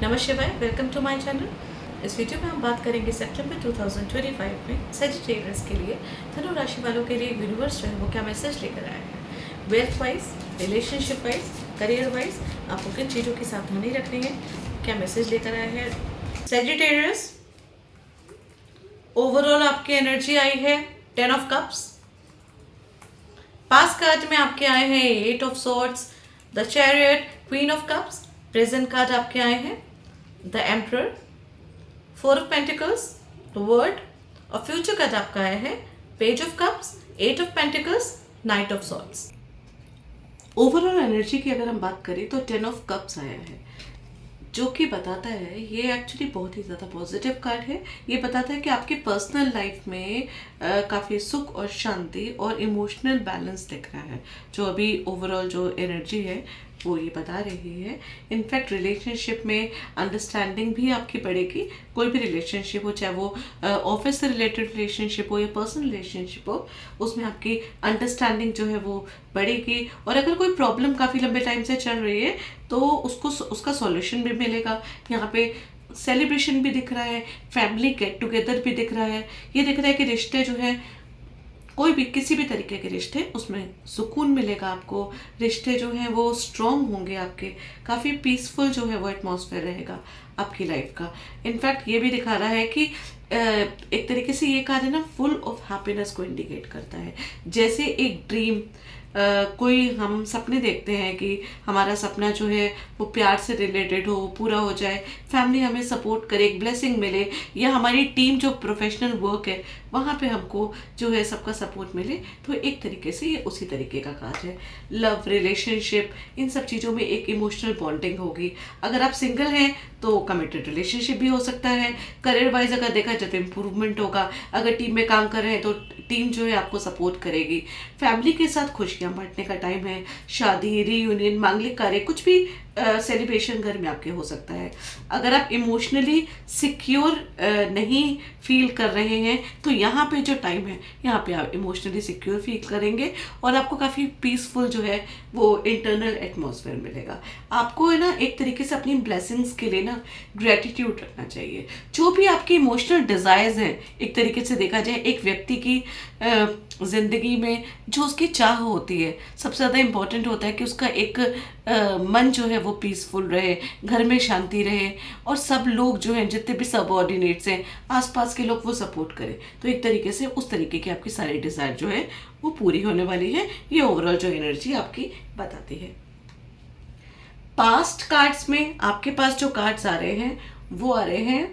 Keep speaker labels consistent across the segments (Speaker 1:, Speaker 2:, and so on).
Speaker 1: नमस्ते, welcome to my channel. इस video में हम बात करेंगे सितंबर 2025 में सेजिटेरियस के लिए, धनु राशि वालों के लिए यूनिवर्स जो है वो क्या मैसेज लेकर आया है। Wealth wise, relationship wise, career wise आपको किन चीज़ों की सावधानी रखनी है, क्या मैसेज लेकर आया है। सेजिटेरियस, ओवरऑल आपकी एनर्जी आई है 10 ऑफ कप्स। पास कार्ड में आपके आए हैं 8 of swords, the chariot, queen of cups. Present card आपके आए हैं the emperor, 4 of pentacles, the word. और फ्यूचर कार्ड आपका आया है page of cups, 8 of pentacles, night of swords. Overall energy की अगर हम बात करें तो 10 ऑफ कप्स आया है, जो कि बताता है, ये एक्चुअली बहुत ही ज़्यादा पॉजिटिव कार्ड है। ये बताता है कि आपकी पर्सनल लाइफ में काफ़ी सुख और शांति और इमोशनल बैलेंस दिख रहा है। जो अभी ओवरऑल जो एनर्जी है वो ये बता रही है। इनफैक्ट रिलेशनशिप में अंडरस्टैंडिंग भी आपकी बढ़ेगी। कोई भी रिलेशनशिप हो, चाहे वो ऑफिस से रिलेटेड रिलेशनशिप हो या पर्सनल रिलेशनशिप हो, उसमें आपकी अंडरस्टैंडिंग जो है वो बढ़ेगी। और अगर कोई प्रॉब्लम काफ़ी लंबे टाइम से चल रही है तो उसका सॉल्यूशन भी मिलेगा। यहाँ पे सेलिब्रेशन भी दिख रहा है, फैमिली गेट टुगेदर भी दिख रहा है। ये दिख रहा है कि रिश्ते जो है, कोई भी किसी भी तरीके के रिश्ते, उसमें सुकून मिलेगा आपको। रिश्ते जो हैं वो स्ट्रॉन्ग होंगे आपके, काफ़ी पीसफुल जो है वो एटमॉस्फेयर रहेगा आपकी लाइफ का। इनफैक्ट ये भी दिखा रहा है कि एक तरीके से ये कार्ड है ना, फुल ऑफ हैप्पीनेस को इंडिकेट करता है। जैसे एक ड्रीम, कोई हम सपने देखते हैं कि हमारा सपना जो है वो प्यार से रिलेटेड हो, पूरा हो जाए, फैमिली हमें सपोर्ट करे, एक ब्लेसिंग मिले, या हमारी टीम जो प्रोफेशनल वर्क है वहाँ पे हमको जो है सबका सपोर्ट मिले। तो एक तरीके से ये उसी तरीके का कार्य है। लव, रिलेशनशिप, इन सब चीज़ों में एक इमोशनल बॉन्डिंग होगी। अगर आप सिंगल हैं तो कमिटेड रिलेशनशिप भी हो सकता है। करियर वाइज अगर देखा जाए तो इम्प्रूवमेंट होगा। अगर टीम में काम कर रहे हैं तो टीम जो है आपको सपोर्ट करेगी। फैमिली के साथ खुशियाँ बांटने का टाइम है। शादी, रीयूनियन, मांगलिक कार्य, कुछ भी सेलिब्रेशन घर में आपके हो सकता है। अगर आप इमोशनली सिक्योर नहीं फील कर रहे हैं तो यहाँ पे जो टाइम है, यहाँ पे आप इमोशनली सिक्योर फील करेंगे और आपको काफ़ी पीसफुल जो है वो इंटरनल एटमॉस्फेयर मिलेगा। आपको है ना एक तरीके से अपनी ब्लेसिंग्स के लिए ना ग्रेटिट्यूड रखना चाहिए। जो भी आपके इमोशनल डिज़ायर्स हैं, एक तरीके से देखा जाए एक व्यक्ति की ज़िंदगी में जो उसकी चाह होती है, सबसे ज़्यादा इम्पॉर्टेंट होता है कि उसका एक मन जो है वो पीसफुल रहे, घर में शांति रहे, और सब लोग जो हैं, जितने भी सबऑर्डिनेट्स हैं, आसपास के लोग, वो सपोर्ट करें। तो एक तरीके से उस तरीके की आपकी सारी डिज़ायर जो है वो पूरी होने वाली है। ये ओवरऑल जो एनर्जी आपकी बताती है। पास्ट कार्ड्स में आपके पास जो कार्ड्स आ रहे हैं वो आ रहे हैं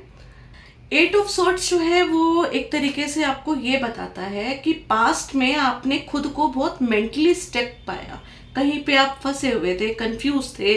Speaker 1: 8 ऑफ सॉर्ड्स। जो है वो एक तरीके से आपको ये बताता है कि पास्ट में आपने खुद को बहुत मेंटली स्टक पाया, कहीं पे आप फंसे हुए थे, कंफ्यूज थे,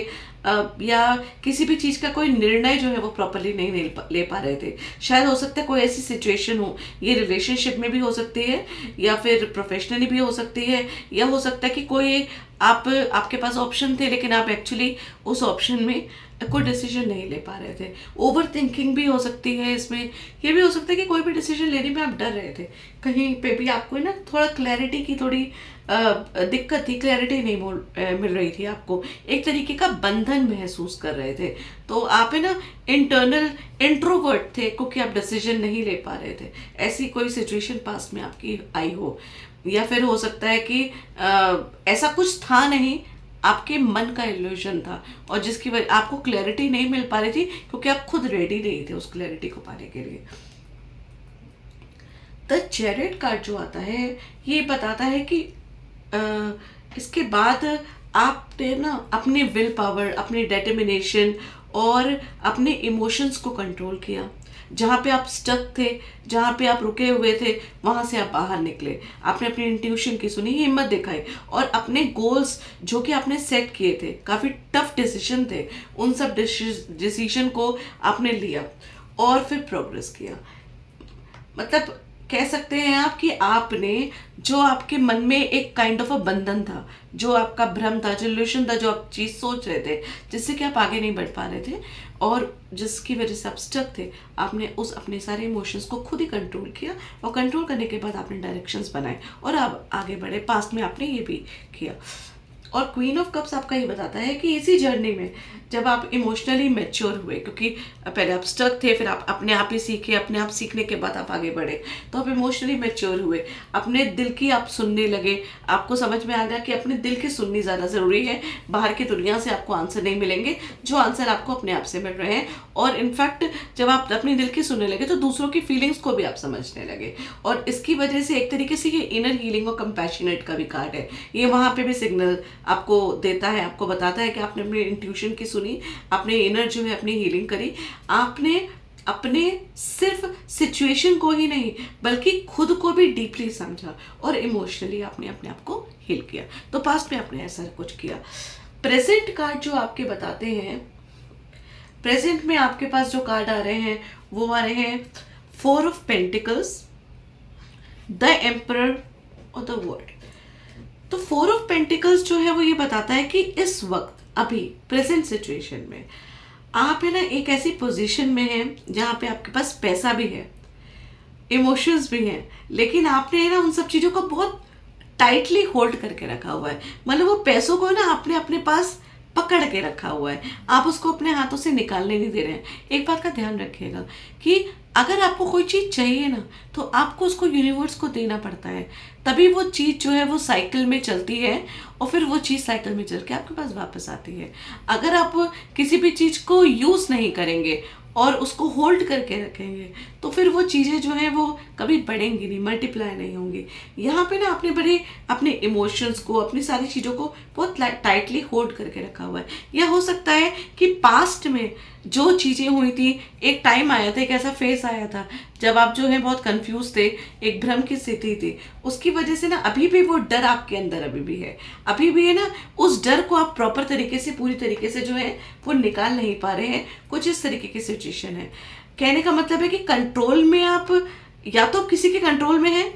Speaker 1: या किसी भी चीज़ का कोई निर्णय जो है वो प्रॉपरली नहीं ले पा रहे थे। शायद हो सकता है कोई ऐसी सिचुएशन हो, ये रिलेशनशिप में भी हो सकती है या फिर प्रोफेशनली भी हो सकती है, या हो सकता है कि कोई आपके पास ऑप्शन थे लेकिन आप एक्चुअली उस ऑप्शन में कोई डिसीजन नहीं ले पा रहे थे। ओवर थिंकिंग भी हो सकती है इसमें। ये भी हो सकता है कि कोई भी डिसीजन लेने में आप डर रहे थे, कहीं पे भी आपको ना थोड़ा क्लैरिटी की थोड़ी दिक्कत थी, क्लैरिटी नहीं मिल रही थी आपको, एक तरीके का बंधन महसूस कर रहे थे। तो आप है ना इंटरनल इंट्रोवर्ट थे क्योंकि आप डिसीजन नहीं ले पा रहे थे। ऐसी कोई सिचुएशन पास में आपकी आई हो, या फिर हो सकता है कि ऐसा कुछ था नहीं, आपके मन का इल्यूजन था, और जिसकी वजह आपको क्लैरिटी नहीं मिल पा रही थी क्योंकि आप खुद रेडी नहीं थे उस क्लैरिटी को पाने के लिए। द चैरियट कार्ड जो आता है ये बताता है कि इसके बाद आपने ना अपने विल पावर, अपनी डिटर्मिनेशन और अपने इमोशंस को कंट्रोल किया। जहाँ पे आप स्टक थे, जहाँ पे आप रुके हुए थे, वहाँ से आप बाहर निकले। आपने अपनी इंट्यूशन की सुनी, हिम्मत दिखाई, और अपने गोल्स जो कि आपने सेट किए थे, काफ़ी टफ डिसीजन थे, उन सब डिसीजन को आपने लिया और फिर प्रोग्रेस किया। मतलब कह सकते हैं आप कि आपने जो आपके मन में एक काइंड ऑफ अ बंधन था, जो आपका भ्रम था, जो इल्यूशन था, जो आप चीज़ सोच रहे थे जिससे कि आप आगे नहीं बढ़ पा रहे थे और जिसकी वजह से आप स्टक थे, आपने उस अपने सारे इमोशंस को खुद ही कंट्रोल किया, और कंट्रोल करने के बाद आपने डायरेक्शंस बनाए और आप आगे बढ़े। पास्ट में आपने ये भी किया। और क्वीन ऑफ कप्स आपका ये बताता है कि इसी जर्नी में जब आप इमोशनली मैच्योर हुए, क्योंकि पहले आप स्टक थे, फिर आप अपने आप ही सीखे, अपने आप सीखने के बाद आप आगे बढ़े, तो आप इमोशनली मैच्योर हुए, अपने दिल की आप सुनने लगे, आपको समझ में आ गया कि अपने दिल की सुननी ज़्यादा ज़रूरी है, बाहर की दुनिया से आपको आंसर नहीं मिलेंगे, जो आंसर आपको अपने आप से मिल रहे हैं। और इनफैक्ट जब आप अपने दिल की सुनने लगे तो दूसरों की फीलिंग्स को भी आप समझने लगे, और इसकी वजह से एक तरीके से ये इनर हीलिंग और कंपैशनेट का भी कार्ड है। ये वहाँ पे भी सिग्नल आपको देता है, आपको बताता है कि आपने अपनी इंट्यूशन की सुनी, आपने इनर जो है अपनी हीलिंग करी, आपने अपने सिर्फ सिचुएशन को ही नहीं बल्कि खुद को भी डीपली समझा और इमोशनली आपने अपने आप को हील किया। तो पास्ट में आपने ऐसा कुछ किया। प्रेजेंट कार्ड जो आपके बताते हैं, प्रेजेंट में आपके पास जो कार्ड आ रहे हैं वो आ रहे हैं 4 ऑफ पेंटिकल्स, द एम्परर और द वर्ल्ड। तो 4 ऑफ पेंटिकल्स जो है वो ये बताता है कि इस वक्त अभी प्रेजेंट सिचुएशन में आप है ना एक ऐसी पोजीशन में हैं जहाँ पे आपके पास पैसा भी है, इमोशंस भी हैं, लेकिन आपने है ना उन सब चीज़ों को बहुत टाइटली होल्ड करके रखा हुआ है। मतलब वो पैसों को ना आपने अपने पास पकड़ के रखा हुआ है, आप उसको अपने हाथों से निकालने नहीं दे रहे हैं। एक बात का ध्यान रखिएगा कि अगर आपको कोई चीज़ चाहिए ना तो आपको उसको यूनिवर्स को देना पड़ता है, तभी वो चीज़ जो है वो साइकिल में चलती है और फिर वो चीज़ साइकिल में चल के आपके पास वापस आती है। अगर आप किसी भी चीज़ को यूज़ नहीं करेंगे और उसको होल्ड करके रखेंगे तो फिर वो चीज़ें जो हैं वो कभी बढ़ेंगी नहीं, मल्टीप्लाई नहीं होंगी। यहाँ पे ना आपने बड़े अपने इमोशंस को, अपनी सारी चीज़ों को बहुत टाइटली होल्ड करके रखा हुआ है। यह हो सकता है कि पास्ट में जो चीज़ें हुई थी, एक टाइम आया था, एक ऐसा फेस आया था जब आप जो है बहुत कंफ्यूज थे, एक भ्रम की स्थिति थी, उसकी वजह से ना अभी भी वो डर आपके अंदर अभी भी है, अभी भी है ना। उस डर को आप प्रॉपर तरीके से, पूरी तरीके से जो है वो निकाल नहीं पा रहे हैं। कुछ इस तरीके की सिचुएशन है। कहने का मतलब है कि कंट्रोल में आप या तो किसी के कंट्रोल में हैं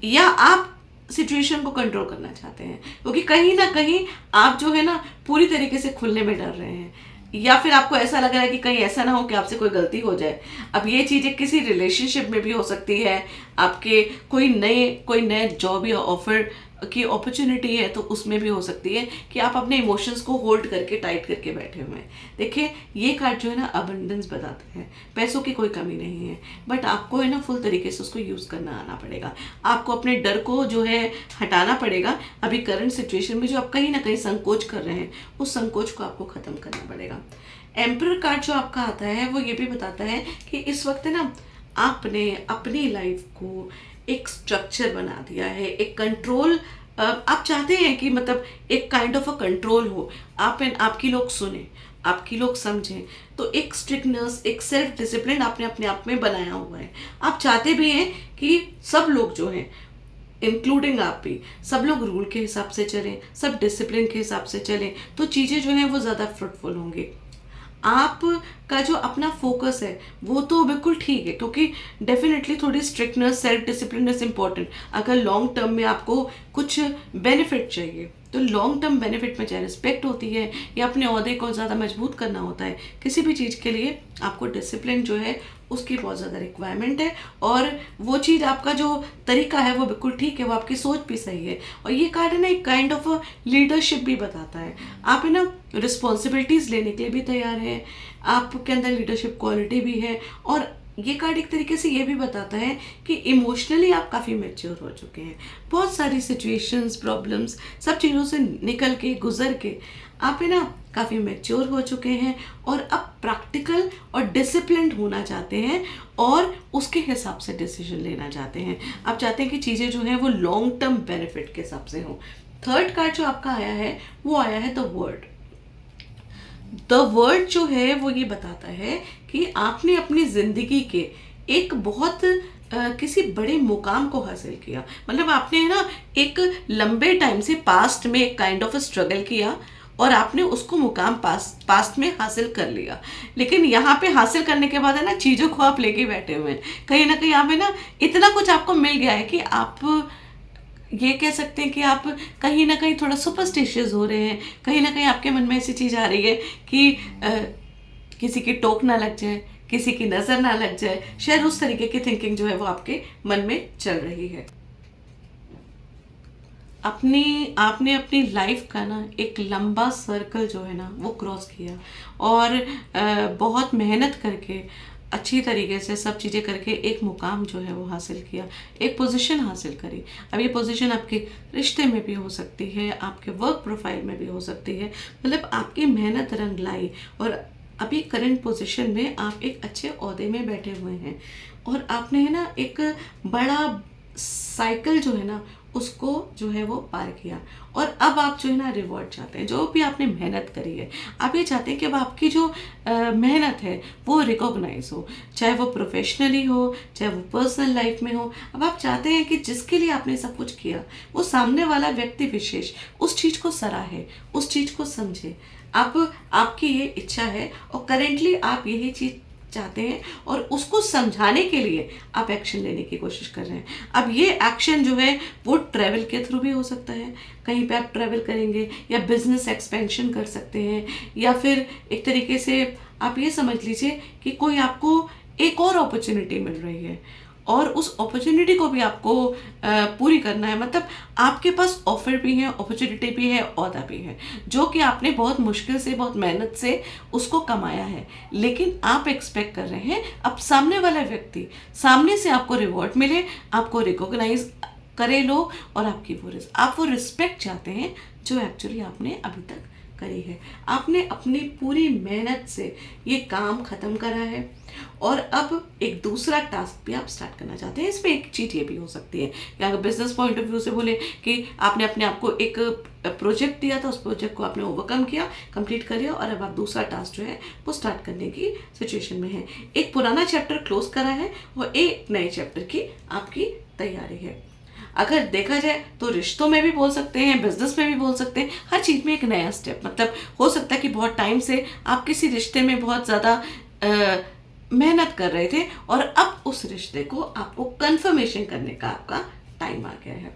Speaker 1: या आप सिचुएशन को कंट्रोल करना चाहते हैं, क्योंकि कहीं ना कहीं आप जो है ना पूरी तरीके से खुलने में डर रहे हैं, या फिर आपको ऐसा लग रहा है कि कहीं ऐसा ना हो कि आपसे कोई गलती हो जाए। अब ये चीज़ें किसी रिलेशनशिप में भी हो सकती है, आपके कोई नए जॉब या ऑफर की अपॉर्चुनिटी है तो उसमें भी हो सकती है कि आप अपने इमोशंस को होल्ड करके, टाइट करके बैठे हुए हैं। देखिए ये कार्ड जो है ना अबंडेंस बताता है, पैसों की कोई कमी नहीं है, बट आपको है ना फुल तरीके से उसको यूज़ करना आना पड़ेगा। आपको अपने डर को जो है हटाना पड़ेगा। अभी करंट सिचुएशन में जो आप कहीं ना कहीं संकोच कर रहे हैं, उस संकोच को आपको ख़त्म करना पड़ेगा। एम्परर कार्ड जो आपका आता है वो ये भी बताता है कि इस वक्त है ना आपने अपनी लाइफ को एक स्ट्रक्चर बना दिया है, एक कंट्रोल आप चाहते हैं कि मतलब एक काइंड ऑफ अ कंट्रोल हो, आपकी लोग सुने, आपकी लोग समझें। तो एक स्ट्रिक्टनेस, एक सेल्फ डिसिप्लिन आपने अपने आप में बनाया हुआ है। आप चाहते भी हैं कि सब लोग जो हैं, इंक्लूडिंग आप भी, सब लोग रूल के हिसाब से चलें, सब डिसिप्लिन के हिसाब से चलें, तो चीज़ें जो हैं वो ज़्यादा फ्रूटफुल होंगी। आपका जो अपना फोकस है वो तो बिल्कुल ठीक है, क्योंकि डेफिनेटली थोड़ी strictness, self discipline is important. अगर लॉन्ग टर्म में आपको कुछ बेनिफिट चाहिए तो लॉन्ग टर्म बेनिफिट में चाहे रिस्पेक्ट होती है या अपने ओहदे को ज़्यादा मजबूत करना होता है, किसी भी चीज़ के लिए आपको डिसिप्लिन जो है उसकी बहुत ज़्यादा रिक्वायरमेंट है। और वो चीज़, आपका जो तरीका है वो बिल्कुल ठीक है, वो आपकी सोच भी सही है। और ये कार्ड है ना एक काइंड ऑफ लीडरशिप भी बताता है। आप है ना रिस्पॉन्सिबिलिटीज़ लेने के लिए भी तैयार हैं, आपके अंदर लीडरशिप क्वालिटी भी है। और ये कार्ड एक तरीके से ये भी बताता है कि इमोशनली आप काफ़ी मैच्योर हो चुके हैं। बहुत सारी सिचुएशंस, प्रॉब्लम्स, सब चीज़ों से निकल के, गुजर के आप है ना काफ़ी मैच्योर हो चुके हैं और अब प्रैक्टिकल और डिसिप्लिन्ड होना चाहते हैं और उसके हिसाब से डिसीजन लेना चाहते हैं। आप चाहते हैं कि चीज़ें जो हैं वो लॉन्ग टर्म बेनिफिट के हिसाब से हों। थर्ड कार्ड जो आपका आया है वो आया है द वर्ड। द वर्ड जो है वो ये बताता है कि आपने अपनी ज़िंदगी के एक बहुत किसी बड़े मुकाम को हासिल किया। मतलब आपने है ना एक लंबे टाइम से पास्ट में एक काइंड ऑफ स्ट्रगल किया और आपने उसको मुकाम पास्ट में हासिल कर लिया। लेकिन यहाँ पे हासिल करने के बाद है ना चीज़ों को आप लेके बैठे हुए हैं। कहीं ना कहीं आप है ना इतना कुछ आपको मिल गया है कि आप ये कह सकते हैं कि आप कहीं ना कहीं थोड़ा सुपरस्टिशियस हो रहे हैं। कहीं ना कहीं आपके मन में ऐसी चीज़ आ रही है कि किसी की टोक ना लग जाए, किसी की नज़र ना लग जाए, शायद उस तरीके की थिंकिंग जो है वो आपके मन में चल रही है। आपने अपनी लाइफ का ना एक लंबा सर्कल जो है ना वो क्रॉस किया, और बहुत मेहनत करके अच्छी तरीके से सब चीज़ें करके एक मुकाम जो है वो हासिल किया, एक पोजीशन हासिल करी। अब ये पोजीशन आपके रिश्ते में भी हो सकती है, आपके वर्क प्रोफाइल में भी हो सकती है, मतलब आपकी मेहनत रंग लाई, और अभी करंट पोजीशन में आप एक अच्छे ओहदे में बैठे हुए हैं, और आपने है ना एक बड़ा साइकिल जो है ना उसको जो है वो पार किया, और अब आप जो है ना रिवॉर्ड चाहते हैं, जो भी आपने मेहनत करी है आप ये चाहते हैं कि अब आपकी जो मेहनत है वो रिकॉग्नाइज हो, चाहे वो प्रोफेशनली हो चाहे वो पर्सनल लाइफ में हो। अब आप चाहते हैं कि जिसके लिए आपने सब कुछ किया वो सामने वाला व्यक्ति विशेष उस चीज़ को सराहे, उस चीज़ को समझे। अब आपकी ये इच्छा है और करेंटली आप यही चीज़ चाहते हैं, और उसको समझाने के लिए आप एक्शन लेने की कोशिश कर रहे हैं। अब ये एक्शन जो है वो ट्रैवल के थ्रू भी हो सकता है, कहीं पे आप ट्रैवल करेंगे, या बिजनेस एक्सपेंशन कर सकते हैं, या फिर एक तरीके से आप ये समझ लीजिए कि कोई आपको एक और अपॉर्चुनिटी मिल रही है, और उस अपॉर्चुनिटी को भी आपको पूरी करना है। मतलब आपके पास ऑफर भी है, अपॉर्चुनिटी भी है, ओहदा भी है, जो कि आपने बहुत मुश्किल से बहुत मेहनत से उसको कमाया है, लेकिन आप एक्सपेक्ट कर रहे हैं अब सामने वाला व्यक्ति सामने से आपको रिवॉर्ड मिले, आपको रिकॉग्नाइज करे लो, और आप वो रिस्पेक्ट चाहते हैं जो एक्चुअली आपने अभी तक करी है। आपने अपनी पूरी मेहनत से ये काम ख़त्म करा है, और अब एक दूसरा टास्क भी आप स्टार्ट करना चाहते हैं। इसमें एक चीज़ ये भी हो सकती है कि अगर बिजनेस पॉइंट ऑफ व्यू से बोले कि आपने अपने आप को एक प्रोजेक्ट दिया था, उस प्रोजेक्ट को आपने ओवरकम किया, कंप्लीट कर लिया, और अब आप दूसरा टास्क जो है वो स्टार्ट करने की सिचुएशन में है। एक पुराना चैप्टर क्लोज करा है और एक नए चैप्टर की आपकी तैयारी है। अगर देखा जाए तो रिश्तों में भी बोल सकते हैं, बिजनेस में भी बोल सकते हैं, हर चीज़ में एक नया स्टेप। मतलब हो सकता है कि बहुत टाइम से आप किसी रिश्ते में बहुत ज़्यादा मेहनत कर रहे थे, और अब उस रिश्ते को आपको कंफर्मेशन करने का आपका टाइम आ गया है।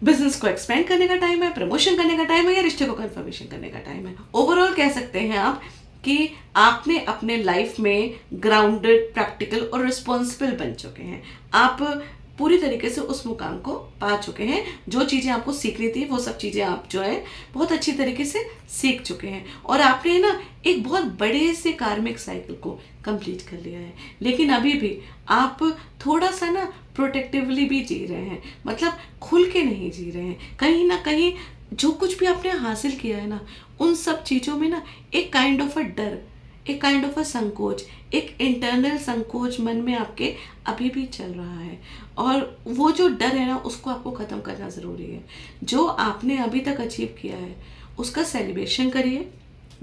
Speaker 1: बिजनेस को एक्सपेंड करने का टाइम है, प्रमोशन करने का टाइम है, या रिश्ते को कंफर्मेशन करने का टाइम है। ओवरऑल कह सकते हैं आप कि आपने अपने लाइफ में ग्राउंडेड, प्रैक्टिकल और रिस्पॉन्सिबल बन चुके हैं। आप पूरी तरीके से उस मुकाम को पा चुके हैं। जो चीज़ें आपको सीखनी थी वो सब चीज़ें आप जो है बहुत अच्छी तरीके से सीख चुके हैं, और आपने ना एक बहुत बड़े से कार्मिक साइकिल को कंप्लीट कर लिया है। लेकिन अभी भी आप थोड़ा सा ना प्रोटेक्टिवली भी जी रहे हैं, मतलब खुल के नहीं जी रहे हैं। कहीं ना कहीं जो कुछ भी आपने हासिल किया है ना, उन सब चीज़ों में ना एक काइंड ऑफ अ डर, एक काइंड ऑफ अ संकोच, एक इंटरनल संकोच मन में आपके अभी भी चल रहा है, और वो जो डर है ना उसको आपको ख़त्म करना ज़रूरी है। जो आपने अभी तक अचीव किया है उसका सेलिब्रेशन करिए,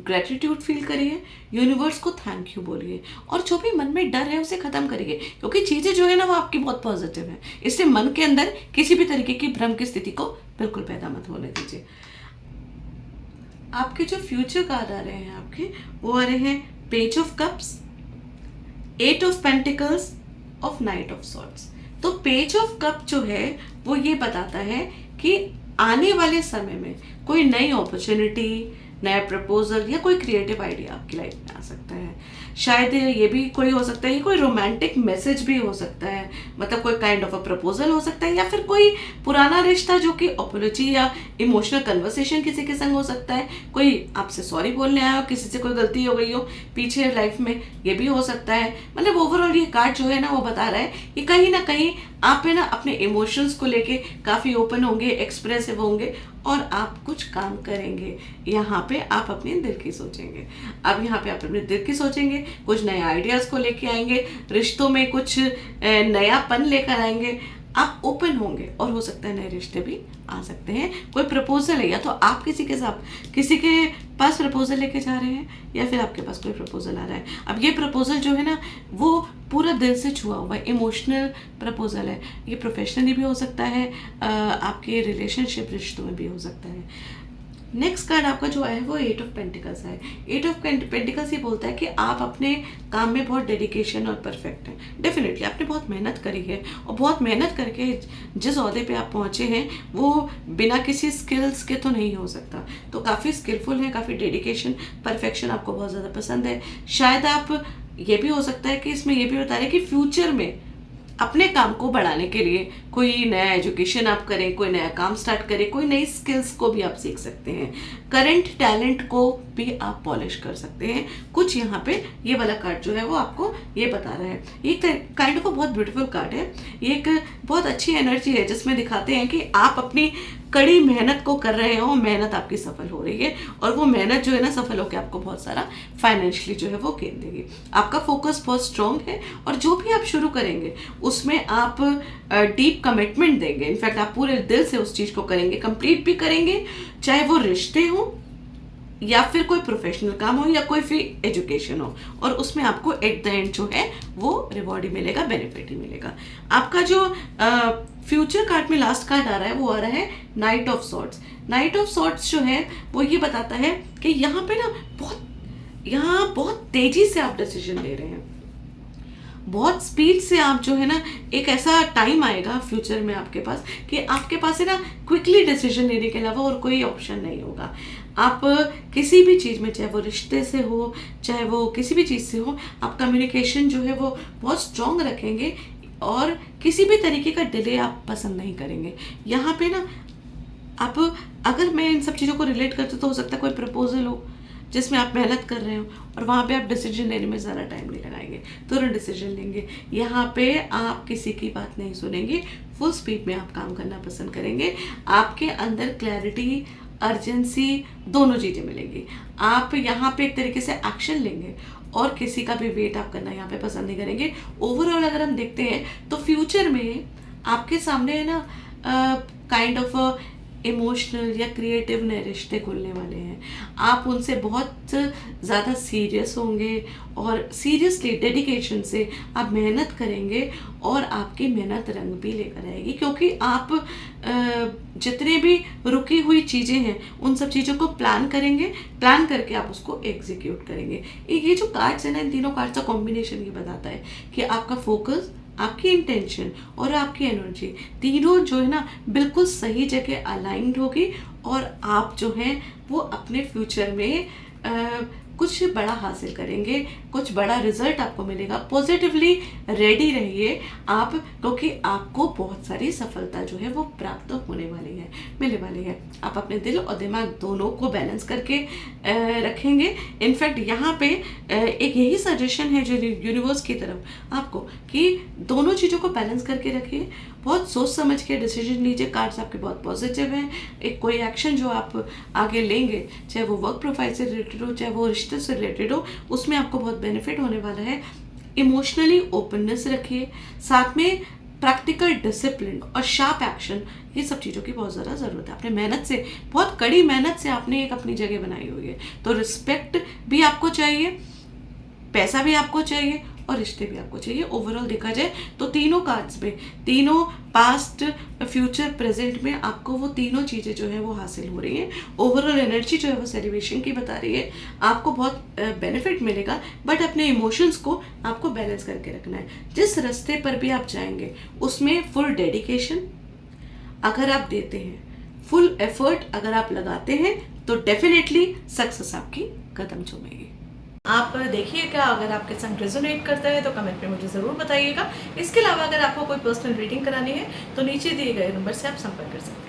Speaker 1: ग्रेटिट्यूड फील करिए, यूनिवर्स को थैंक यू बोलिए, और जो भी मन में डर है उसे ख़त्म करिए, क्योंकि चीज़ें जो है ना वो आपकी बहुत पॉजिटिव है। इसलिए मन के अंदर किसी भी तरीके की भ्रम की स्थिति को बिल्कुल पैदा मत होने दीजिए। आपके जो फ्यूचर कार्ड आ रहे हैं आपके, वो आ रहे हैं page of cups, 8 of pentacles, of night of swords. तो पेज ऑफ कप जो है वो ये बताता है कि आने वाले समय में कोई नई अपॉर्चुनिटी, नया प्रपोजल या कोई क्रिएटिव आइडिया आपकी लाइफ में आ सकता है। शायद ये भी कोई हो सकता है, ये कोई रोमांटिक मैसेज भी हो सकता है, मतलब कोई काइंड ऑफ अ प्रपोजल हो सकता है, या फिर कोई पुराना रिश्ता जो कि अपॉलॉजी या इमोशनल कन्वर्सेशन किसी के संग हो सकता है, कोई आपसे सॉरी बोलने आया हो, किसी से कोई गलती हो गई हो पीछे लाइफ में, ये भी हो सकता है। मतलब ओवरऑल ये कार्ड जो है ना वो बता रहा है कि कहीं ना कहीं आप है ना अपने इमोशंस को लेके काफ़ी ओपन होंगे, एक्सप्रेसिव होंगे, और आप कुछ काम करेंगे। यहाँ पे आप अपने दिल की सोचेंगे। अब यहाँ पे आप अपने दिल की सोचेंगे, कुछ नए आइडियाज़ को लेके आएंगे, रिश्तों में कुछ नयापन लेकर आएंगे, आप ओपन होंगे, और हो सकता है नए रिश्ते भी आ सकते हैं। कोई प्रपोजल है, या तो आप किसी के पास प्रपोजल लेके जा रहे हैं, या फिर आपके पास कोई प्रपोजल आ रहा है। अब ये प्रपोजल जो है ना वो पूरा दिल से छुआ हुआ है, इमोशनल प्रपोजल है। ये प्रोफेशनली भी हो सकता है, आपके रिलेशनशिप रिश्तों में भी हो सकता है। नेक्स्ट कार्ड आपका जो है वो 8 ऑफ पेंटिकल्स है। 8 ऑफ पेंटिकल्स ये बोलता है कि आप अपने काम में बहुत डेडिकेशन और परफेक्ट हैं। डेफिनेटली आपने बहुत मेहनत करी है, और बहुत मेहनत करके जिस ओहदे पे आप पहुँचे हैं वो बिना किसी स्किल्स के तो नहीं हो सकता। तो काफ़ी स्किलफुल है, काफ़ी डेडिकेशन, परफेक्शन आपको बहुत ज़्यादा पसंद है। शायद आप ये भी हो सकता है कि इसमें ये भी बता रहे हैं कि फ्यूचर में अपने काम को बढ़ाने के लिए कोई नया एजुकेशन आप करें, कोई नया काम स्टार्ट करें, कोई नई स्किल्स को भी आप सीख सकते हैं, करंट टैलेंट को भी आप पॉलिश कर सकते हैं। कुछ यहाँ पे ये वाला कार्ड जो है वो आपको ये बता रहा है। ये काइंड ऑफ बहुत ब्यूटीफुल कार्ड है, ये एक बहुत अच्छी एनर्जी है जिसमें दिखाते हैं कि आप अपनी कड़ी मेहनत को कर रहे हो, मेहनत आपकी सफल हो रही है, और वो मेहनत जो है ना सफल होकर आपको बहुत सारा फाइनेंशियली जो है वो गेन देगी। आपका फोकस बहुत स्ट्रांग है, और जो भी आप शुरू करेंगे उसमें आप डीप कमिटमेंट देंगे। इनफैक्ट आप पूरे दिल से उस चीज़ को करेंगे, कंप्लीट भी करेंगे, चाहे वो रिश्ते हो या फिर कोई प्रोफेशनल काम हो या कोई फिर एजुकेशन हो, और उसमें आपको एट द एंड जो है वो रिवॉर्ड ही मिलेगा, बेनिफिट ही मिलेगा। आपका जो फ्यूचर कार्ड में लास्ट कार्ड आ रहा है वो आ रहा है night of swords. Night of swords जो है वो ये बताता है कि यहाँ पे ना बहुत तेजी से आप डिसीजन ले रहे हैं, बहुत स्पीड से आप जो है ना, एक ऐसा टाइम आएगा फ्यूचर में आपके पास कि आपके पास है ना क्विकली डिसीजन लेने के अलावा और कोई ऑप्शन नहीं होगा। आप किसी भी चीज़ में, चाहे वो रिश्ते से हो, चाहे वो किसी भी चीज़ से हो, आप कम्युनिकेशन जो है वो बहुत स्ट्रांग रखेंगे, और किसी भी तरीके का डिले आप पसंद नहीं करेंगे। यहाँ पे ना आप, अगर मैं इन सब चीज़ों को रिलेट करती तो हो सकता है कोई प्रपोजल हो जिसमें आप मेहनत कर रहे हो, और वहाँ पे आप डिसीजन लेने में ज़्यादा टाइम नहीं लगाएंगे, तुरंत डिसीजन लेंगे। यहाँ पे आप किसी की बात नहीं सुनेंगे, फुल स्पीड में आप काम करना पसंद करेंगे। आपके अंदर क्लैरिटी, अर्जेंसी दोनों चीज़ें मिलेंगी। आप यहाँ पे एक तरीके से एक्शन लेंगे, और किसी का भी वेट आप करना यहाँ पे पसंद नहीं करेंगे। ओवरऑल अगर हम देखते हैं तो फ्यूचर में आपके सामने है ना काइंड ऑफ इमोशनल या क्रिएटिव नए रिश्ते खुलने वाले हैं। आप उनसे बहुत ज़्यादा सीरियस होंगे, और सीरियसली डेडिकेशन से आप मेहनत करेंगे, और आपकी मेहनत रंग भी लेकर आएगी, क्योंकि आप जितने भी रुकी हुई चीज़ें हैं उन सब चीज़ों को प्लान करेंगे, प्लान करके आप उसको एग्जीक्यूट करेंगे। ये जो कार्ड्स है ना, इन तीनों कार्ड्स का कॉम्बिनेशन ये बताता है कि आपका फोकस, आपकी इंटेंशन और आपकी एनर्जी तीनों जो है ना बिल्कुल सही जगह अलाइंड होगी, और आप जो हैं वो अपने फ्यूचर में कुछ बड़ा हासिल करेंगे, कुछ बड़ा रिजल्ट आपको मिलेगा। पॉजिटिवली रेडी रहिए आप, क्योंकि आपको बहुत सारी सफलता जो है वो प्राप्त होने वाली है, मिलने वाली है। आप अपने दिल और दिमाग दोनों को बैलेंस करके रखेंगे। इनफैक्ट यहाँ पे एक यही सजेशन है जो यूनिवर्स की तरफ आपको, कि दोनों चीज़ों को बैलेंस करके रखिए, बहुत सोच समझ के डिसीजन लीजिए। कार्ड्स आपके बहुत पॉजिटिव हैं। एक कोई एक्शन जो आप आगे लेंगे, चाहे वो वर्क प्रोफाइल से रिलेटेड हो, चाहे वो रिश्ते से रिलेटेड हो, उसमें आपको बहुत बेनिफिट होने वाला है। इमोशनली ओपननेस रखिए, साथ में प्रैक्टिकल डिसिप्लिन और शार्प एक्शन, ये सब चीज़ों की बहुत ज़्यादा ज़रूरत है। अपने मेहनत से, बहुत कड़ी मेहनत से आपने एक अपनी जगह बनाई हुई है, तो रिस्पेक्ट भी आपको चाहिए, पैसा भी आपको चाहिए, और रिश्ते भी आपको चाहिए। ओवरऑल देखा जाए तो तीनों कार्ड्स में, तीनों पास्ट, फ्यूचर, प्रेजेंट में आपको वो तीनों चीज़ें जो है वो हासिल हो रही हैं। ओवरऑल एनर्जी जो है वो सेलिब्रेशन की बता रही है, आपको बहुत बेनिफिट मिलेगा, बट अपने इमोशंस को आपको बैलेंस करके रखना है। जिस रास्ते पर भी आप जाएंगे उसमें फुल डेडिकेशन अगर आप देते हैं, फुल एफर्ट अगर आप लगाते हैं, तो डेफिनेटली सक्सेस आपकी कदम चूमेगी। आप देखिएगा, अगर आपके संग रेजोनेट करता है तो कमेंट में मुझे ज़रूर बताइएगा। इसके अलावा अगर आपको कोई पर्सनल रीडिंग करानी है तो नीचे दिए गए नंबर से आप संपर्क कर सकते हैं।